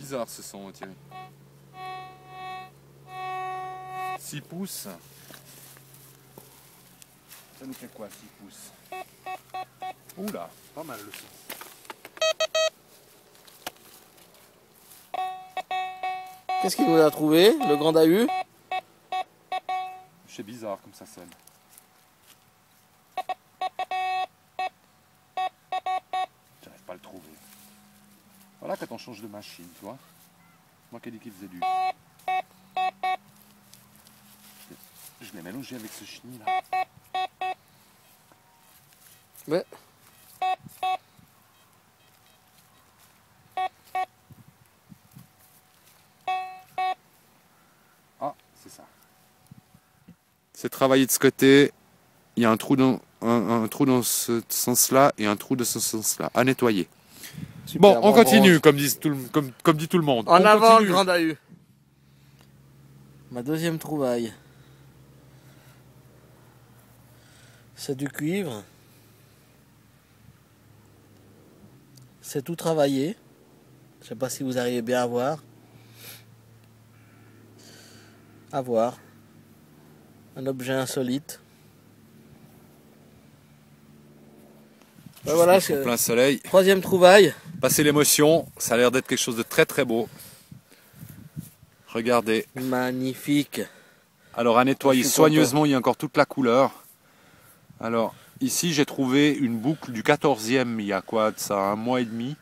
bizarre ce son, Thierry. 6 pouces. Ça nous fait quoi, 6 pouces? Oula, pas mal le son. Qu'est-ce qu'il nous a trouvé, le grand Dahu? C'est bizarre comme ça sonne. J'arrive pas à le trouver. Voilà quand on change de machine, tu vois. Moi qui ai dit qu'il faisait du... Je l'ai mélangé avec ce chenille là. Ouais. Ah, c'est ça. C'est travaillé de ce côté. Il y a un trou dans ce sens-là et un trou de ce sens-là à nettoyer. Super, Bon, on continue, bronze. comme dit tout le monde. En On avant, continue. le grand Dahu. Ma deuxième trouvaille. C'est du cuivre. C'est tout travaillé. Je sais pas si vous arrivez bien à voir. À voir. Un objet insolite. Ben voilà, Au plein soleil. troisième trouvaille. Passer l'émotion, ça a l'air d'être quelque chose de très très beau. Regardez. Magnifique. Alors à nettoyer Je suis soigneusement, il y a encore toute la couleur. Alors ici j'ai trouvé une boucle du 14e il y a quoi de ça, un mois et demi.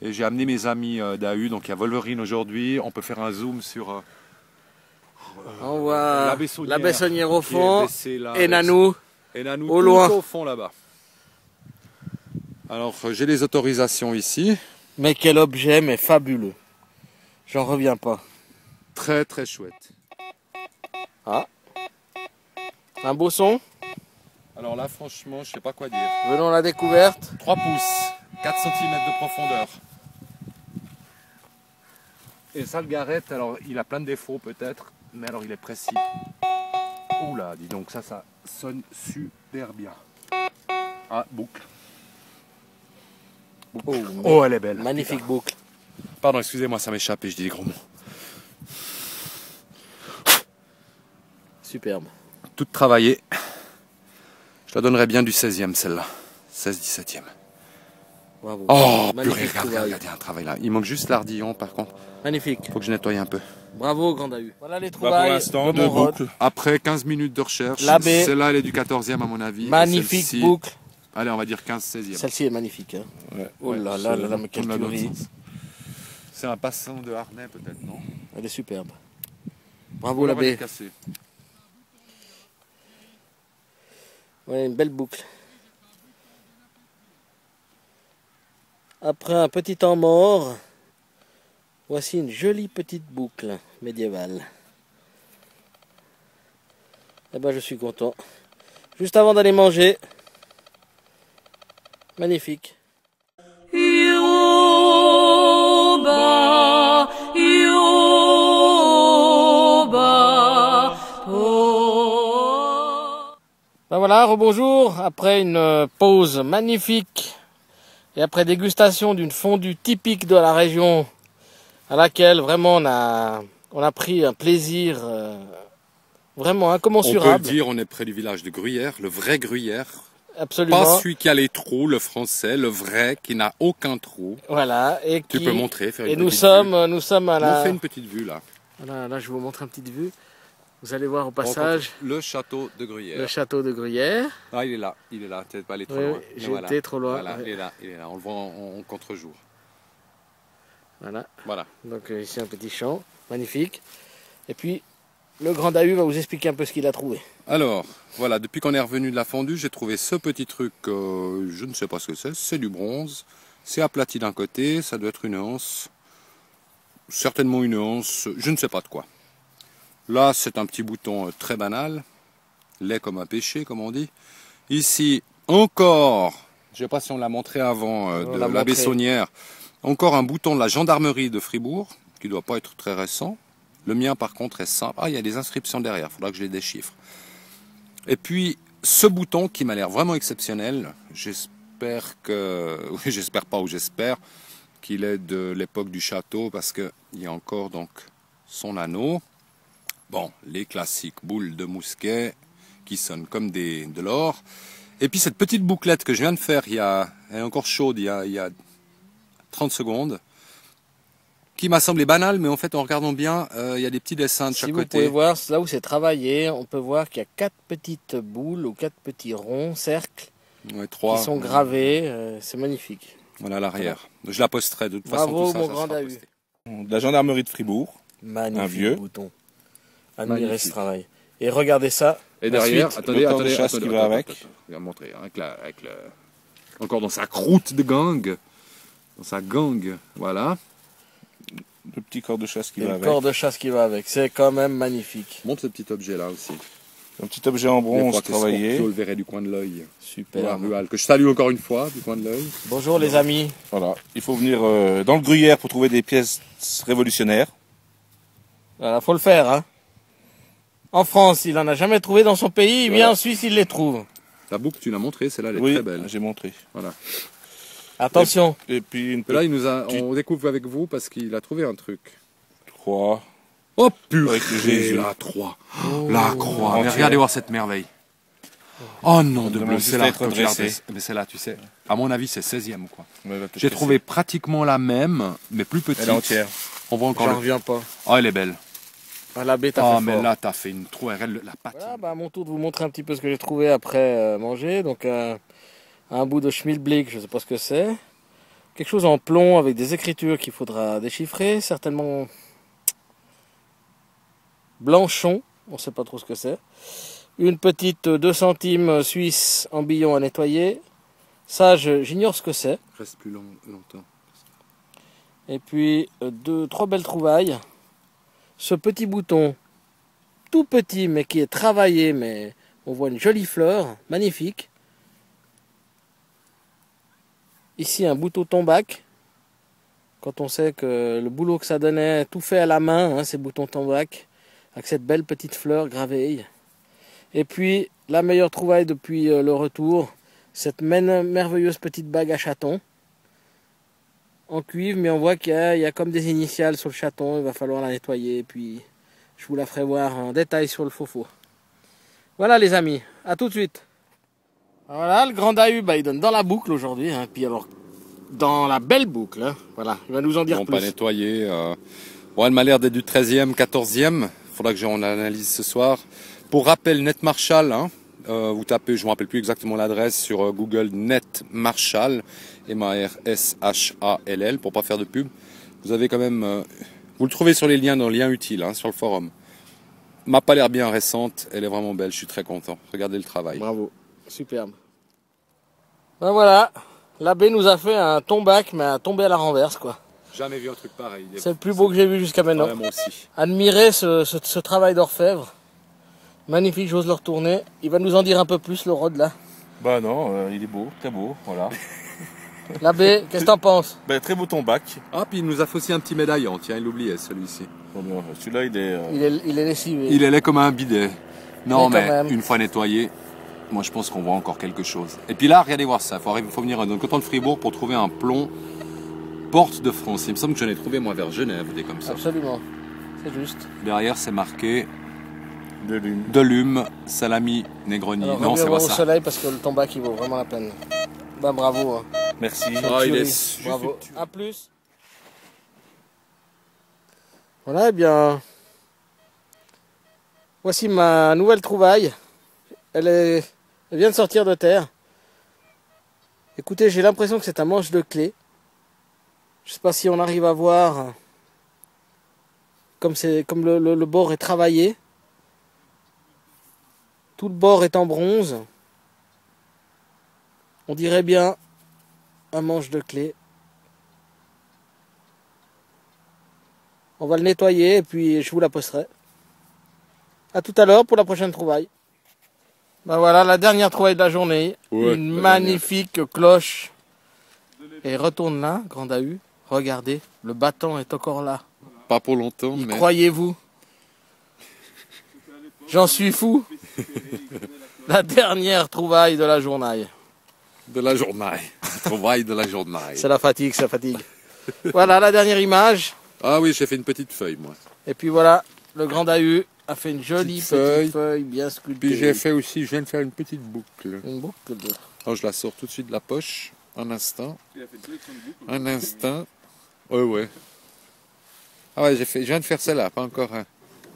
Et j'ai amené mes amis d'AU, donc il y a Wolverine aujourd'hui. On peut faire un zoom sur On voit la Bessonnière au qui est fond baissée là, et Nanou. et Nanou au tout loin. au fond là-bas. Alors j'ai les autorisations ici. Mais quel objet, mais fabuleux. J'en reviens pas. Très très chouette. Ah. Un beau son. Alors là franchement je sais pas quoi dire. Venons à la découverte. 3 pouces, 4 cm de profondeur. Et ça le Garrett, alors il a plein de défauts peut-être, mais alors il est précis. Oula, dis donc, ça sonne super bien. Ah, boucle. Oh, elle est belle. Magnifique boucle. Pardon, excusez-moi, ça m'échappe et je dis des gros mots. Superbe. Toute travaillée. Je la donnerais bien du 16e celle-là. 16-17e. Bravo. Oh, Magnifique purée, trouvaille. regardez, il y a un travail là. Il manque juste l'ardillon par contre. Magnifique. Faut que je nettoie un peu. Bravo, grand Dahu. Voilà les Bah, trouvailles pour l'instant, de deux mon rod. boucles. Après 15 minutes de recherche, La baie. celle-là elle est du 14e à mon avis. Et Magnifique celle-ci, boucle. allez, on va dire 15-16e. Celle-ci est magnifique. Hein. Ouais, Oh là là là là, mais quelle tuerie. C'est un passant de harnais peut-être, non? Elle est superbe. Bravo Ou la alors elle est baie. cassée. Ouais, une belle boucle. Après un petit temps mort, voici une jolie petite boucle médiévale. Eh ben, je suis content. Juste avant d'aller manger, magnifique. Ben voilà, rebonjour, après une pause magnifique et après dégustation d'une fondue typique de la région à laquelle vraiment on a pris un plaisir vraiment On peut incommensurable. le dire, on est près du village de Gruyère, le vrai Gruyère. Absolument. Pas celui qui a les trous, le français, le vrai, qui n'a aucun trou. Voilà. Et Tu peux montrer, faire une et petite nous sommes à vue. la... On fait une petite vue là. Voilà, là je vais vous montrer une petite vue. Vous allez voir au passage Le château de Gruyère. le château de Gruyère. Ah, il est là, peut-être pas aller trop Oui, loin. oui, Mais j'ai voilà. été trop loin. Voilà, Ouais. il est là, on le voit en contre-jour. Voilà. Voilà. Donc ici un petit champ, magnifique. Et puis le grand Dahu va vous expliquer un peu ce qu'il a trouvé. Alors, voilà, depuis qu'on est revenu de la fondue, j'ai trouvé ce petit truc, je ne sais pas ce que c'est du bronze. C'est aplati d'un côté, ça doit être une once. Certainement une once, je ne sais pas de quoi. Là, c'est un petit bouton très banal, laid comme un péché, comme on dit. Ici, encore, je ne sais pas si on l'a montré avant, de la Bessonnière, encore un bouton de la gendarmerie de Fribourg, qui ne doit pas être très récent. Le mien, par contre, est simple. Ah, il y a des inscriptions derrière, il faudra que je les déchiffre. Et puis, ce bouton qui m'a l'air vraiment exceptionnel, j'espère que... Oui, j'espère pas ou j'espère qu'il est de l'époque du château parce qu'il y a encore donc son anneau. Bon, les classiques boules de mousquet qui sonnent comme de l'or. Et puis cette petite bouclette que je viens de faire, elle est encore chaude, il y a 30 secondes, qui m'a semblé banale, mais en fait en regardant bien, il y a des petits dessins de chaque côté. Si vous pouvez voir, là où c'est travaillé, on peut voir qu'il y a 4 petites boules ou 4 petits ronds, cercles, Ouais, 3, qui sont gravés, c'est magnifique. Voilà à l'arrière. Je la posterai de toute façon. Bravo, tout ça, mon ça grand sera Dahu. posté. De la gendarmerie de Fribourg. Magnifique Un vieux. bouton. Admirez Magnifique. ce travail. Et regardez ça. Et derrière, Ensuite, attendez, le corps de chasse qui va avec. Je vais montrer, hein, avec le... Encore dans sa croûte de gang. Dans sa gang, voilà. Le petit corps de chasse qui Et va le avec. corps de chasse qui va avec. C'est quand même magnifique. Montre ce petit objet là aussi. Un petit objet en bronze travaillé. Je le verrai du coin de l'œil. Super. Que je salue encore une fois, du coin de l'œil. Bonjour les amis. Voilà. Il faut venir dans le gruyère pour trouver des pièces révolutionnaires. Voilà, faut le faire. Hein. En France, il en a jamais trouvé dans son pays. Il vient Voilà. en Suisse, il les trouve. La boucle, tu l'as montrée, celle-là, elle est Oui, très belle. j'ai montré. Voilà. Attention. Et puis une Et là, petite on découvre avec vous parce qu'il a trouvé un truc. croix. Oh purée, Avec le Jésus. la croix. La croix. Mais entière. regardez voir cette merveille. Oh non, de Ça bleu, doit c'est juste là. être Quand je regarde, dressé. mais c'est là, tu sais. À mon avis, c'est 16e quoi. Ouais, va te J'ai casser. trouvé pratiquement la même, mais plus petite. Elle est entière. On voit encore J'en le... reviens pas. Oh, elle est belle. Ah, la bête a Oh, fait mais fort. là, t'as fait une trou. La patte. Voilà, bah, à mon tour de vous montrer un petit peu ce que j'ai trouvé après manger. Donc un bout de schmilblick, je ne sais pas ce que c'est. Quelque chose en plomb avec des écritures qu'il faudra déchiffrer. Certainement blanchon, on ne sait pas trop ce que c'est. Une petite 2 centimes suisse en billon à nettoyer. Ça, j'ignore ce que c'est. Reste plus longtemps. Et puis 3 belles trouvailles. Ce petit bouton, tout petit mais qui est travaillé, mais on voit une jolie fleur, magnifique. Ici un bouton tombac. Quand on sait que le boulot que ça donnait, tout fait à la main, hein, ces boutons tombac, avec cette belle petite fleur gravée. Et puis la meilleure trouvaille depuis le retour, cette merveilleuse petite bague à chaton. En cuivre, mais on voit qu'il y a comme des initiales sur le chaton, il va falloir la nettoyer, et puis je vous la ferai voir en détail sur le faux. Voilà les amis, à tout de suite. Voilà, le grand Dahu, bah, il donne dans la boucle aujourd'hui, hein, puis alors dans la belle boucle, hein, voilà, il va nous en dire Bon, plus. pas nettoyé. Bon, elle m'a l'air d'être du 13e, 14e. Faudra que j'en analyse ce soir. Pour rappel, Net Marshall, hein, vous tapez, je ne me rappelle plus exactement l'adresse, sur Google Net Marshall, M-A-R-S-H-A-L-L, pour pas faire de pub. Vous avez quand même, vous le trouvez sur les liens, dans le lien utile, hein, sur le forum. M'a pas l'air bien récente, elle est vraiment belle, je suis très content. Regardez le travail. Bravo, superbe. Ben voilà, l'abbé nous a fait un tombac, mais un tombé à la renverse, quoi. Jamais vu un truc pareil. C'est le plus beau que j'ai vu jusqu'à maintenant. Ouais, moi aussi. Admirez ce travail d'orfèvre. Magnifique, j'ose le retourner. Il va nous en dire un peu plus, le rod là. Bah non, il est beau, très beau, voilà. L'abbé, qu'est-ce que t'en penses? Bah, très beau ton bac. Ah, puis il nous a fait aussi un petit médaillon, tiens, il l'oubliait celui-ci. Bon, bien, celui-là, il est... Il est lessivé. Il est laid comme un bidet. Non, Mais quand mais même. une fois nettoyé, moi je pense qu'on voit encore quelque chose. Et puis là, regardez voir ça. Il faut venir dans le canton de Fribourg pour trouver un plomb porte de France. Il me semble que j'en ai trouvé moi vers Genève, des comme ça. Absolument, c'est juste. Derrière, c'est marqué de lune. Delume, Salami, Negroni. Alors, Non, c'est reviens pas au ça. soleil parce que le tombac il vaut vraiment la peine. Ben bravo. Hein. Merci. Ah, il Tuerie. est Bravo. À plus. Voilà, eh bien. Voici ma nouvelle trouvaille. Elle vient de sortir de terre. Écoutez, j'ai l'impression que c'est un manche de clé. Je sais pas si on arrive à voir comme le bord est travaillé. Tout le bord est en bronze. On dirait bien un manche de clé. On va le nettoyer et puis je vous la posterai. A tout à l'heure pour la prochaine trouvaille. Ben voilà la dernière trouvaille de la journée. Ouais, Une la magnifique cloche. Et retourne là, grand Dahu. Regardez, le battant est encore là. Pas pour longtemps, Y mais croyez-vous? J'en suis fou. La dernière trouvaille de la journée. de la journée. Trouvaille de la journée. C'est la fatigue, ça fatigue. Voilà la dernière image. Ah oui, j'ai fait une petite feuille, moi. Et puis voilà, le grand Dahu a fait une jolie Petite feuille bien sculptée. Puis j'ai fait aussi, je viens de faire une petite boucle. Une boucle de... Alors je la sors tout de suite de la poche, un instant. Un instant. Ouais. Ah ouais, je viens de faire celle-là, pas encore un.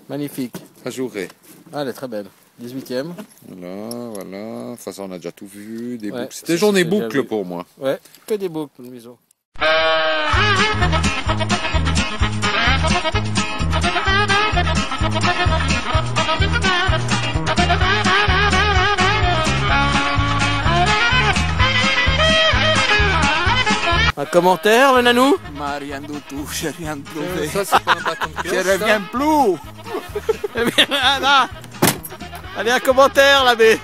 Magnifique. Ajouré. Ah, elle est très belle. 18e. Voilà. De toute façon, on a déjà tout vu. Des Ouais, boucles. C'était journée j'ai déjà boucle vu. pour moi. Ouais, que des boucles, le museau. Un commentaire, le nanou? Rien du tout, j'ai rien trouvé. Ça, c'est pas un bâton de Je pioche, reviens plus. Eh bien, là. Allez, un commentaire, l'abbé.